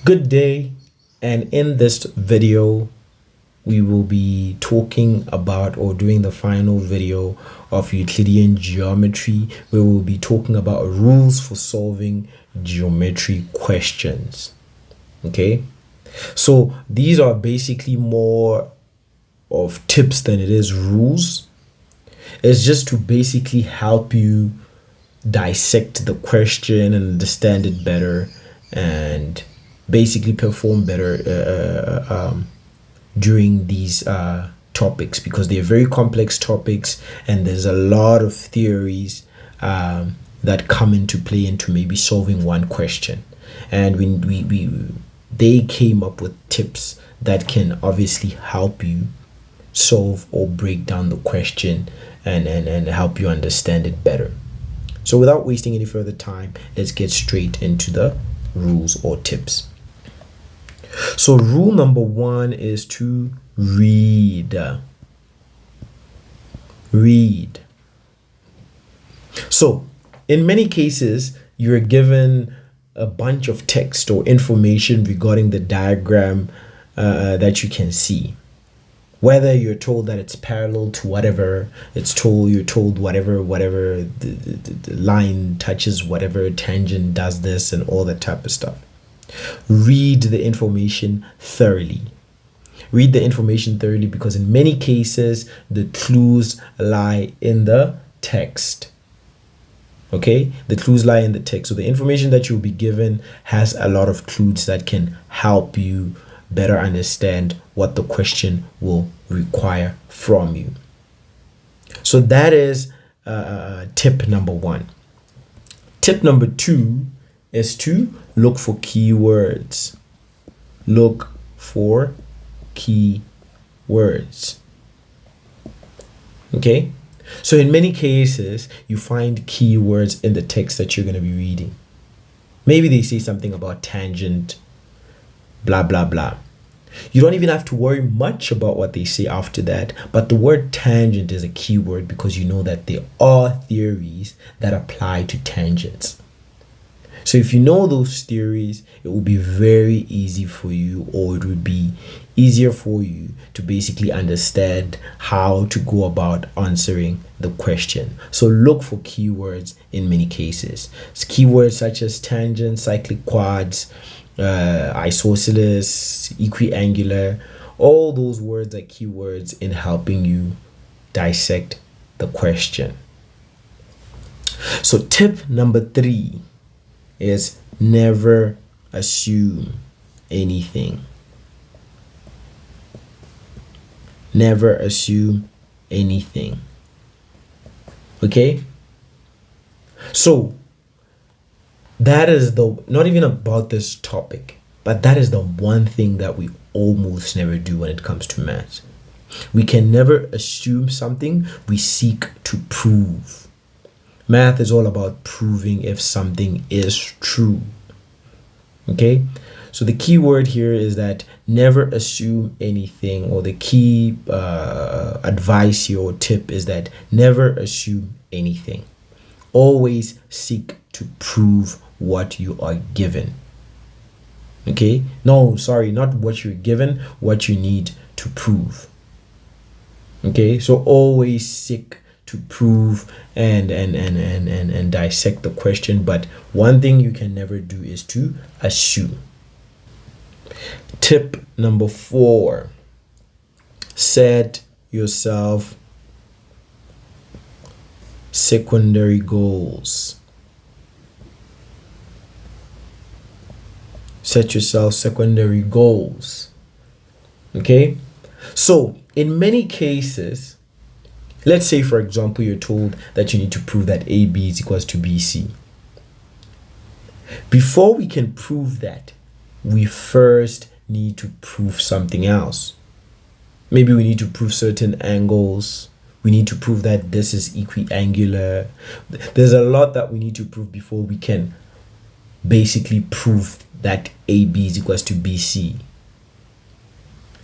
Good day, and in this video we will be talking about or doing the final video of Euclidean geometry, where we'll be talking about rules for solving geometry questions. Okay, so these are basically more of tips than it is rules. It's just to basically help you dissect the question and understand it better, and basically perform better during these topics, because they're very complex topics and there's a lot of theories that come into play into maybe solving one question. And they came up with tips that can obviously help you solve or break down the question and help you understand it better. So without wasting any further time, let's get straight into the rules or tips. So rule number one is to read. Read. So in many cases, you're given a bunch of text or information regarding the diagram that you can see. Whether you're told that it's parallel to whatever, you're told whatever the line touches, whatever tangent does this, and all that type of stuff. Read the information thoroughly. Read the information thoroughly, because in many cases the clues lie in the text. Okay, the clues lie in the text. So the information that you'll be given has a lot of clues that can help you better understand what the question will require from you. So that is tip number one. Tip number two is to look for keywords. Look for keywords. Okay, so in many cases you find keywords in the text that you're going to be reading. Maybe they say something about tangent, blah blah blah. You don't even have to worry much about what they say after that, but the word tangent is a keyword, because you know that there are theories that apply to tangents. So if you know those theories, it will be very easy for you, or it would be easier for you to basically understand how to go about answering the question. So look for keywords in many cases. It's keywords such as tangent, cyclic quads, isosceles, equiangular. All those words are keywords in helping you dissect the question. So tip number three is never assume anything. Never assume anything. Okay? So that is not even about this topic, but that is the one thing that we almost never do when it comes to math. We can never assume something, we seek to prove. Math is all about proving if something is true. Okay, so the key word here is that never assume anything, or the key advice here or tip is that never assume anything. Always seek to prove what you are given. Okay, no, sorry, not what you're given, what you need to prove. Okay, so always seek to prove and dissect the question, but one thing you can never do is to assume. Tip number four: set yourself secondary goals. Set yourself secondary goals. Okay, so in many cases, let's say for example you're told that you need to prove that AB is equals to BC. Before we can prove that, we first need to prove something else. Maybe we need to prove certain angles. We need to prove that this is equiangular. There's a lot that we need to prove before we can basically prove that AB is equals to BC.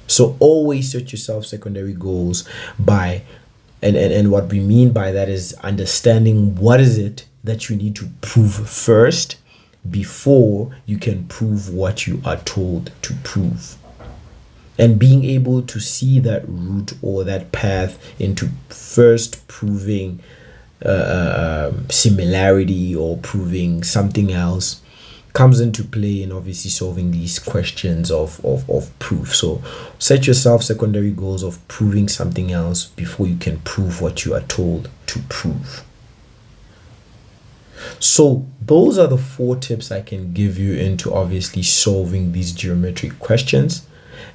So always set yourself secondary goals by, and what we mean by that is understanding what is it that you need to prove first before you can prove what you are told to prove. And being able to see that route or that path into first proving similarity or proving something else comes into play in obviously solving these questions of proof. So set yourself secondary goals of proving something else before you can prove what you are told to prove. So those are the 4 tips I can give you into obviously solving these geometric questions.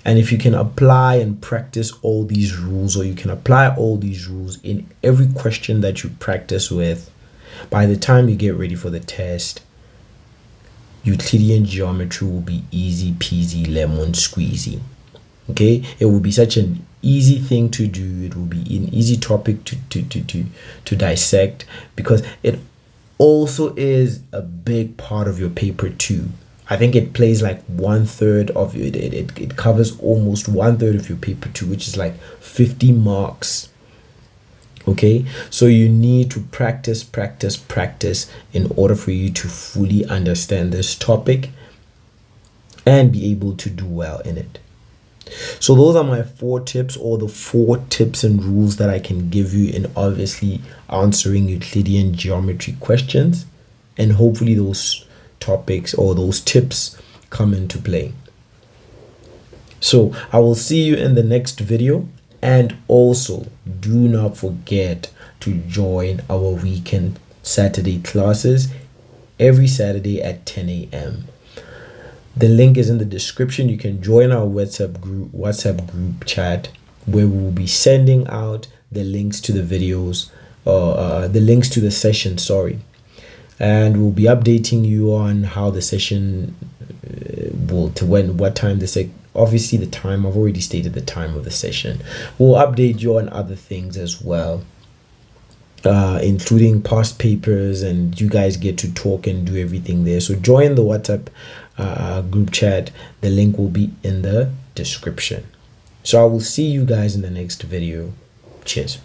And if you can apply and practice all these rules, or you can apply all these rules in every question that you practice with, by the time you get ready for the test, Euclidean geometry will be easy peasy lemon squeezy. Okay, it will be such an easy thing to do. It will be an easy topic to dissect, because it also is a big part of your paper too. I think it plays like 1/3 of it. It covers almost 1/3 of your paper too, which is like 50 marks. Okay, so you need to practice in order for you to fully understand this topic and be able to do well in it. So those are my 4 tips, or the 4 tips and rules that I can give you in obviously answering Euclidean geometry questions, and hopefully those topics or those tips come into play. So I will see you in the next video, and also do not forget to join our weekend Saturday classes every Saturday at 10 a.m. The link is in the description. You can join our WhatsApp group chat, where we will be sending out the links to the videos, the links to the session, and we'll be updating you on how the session what time obviously the time, I've already stated the time of the session. We'll update you on other things as well, including past papers, and you guys get to talk and do everything there. So join the WhatsApp group chat. The link will be in the description. So I will see you guys in the next video. Cheers.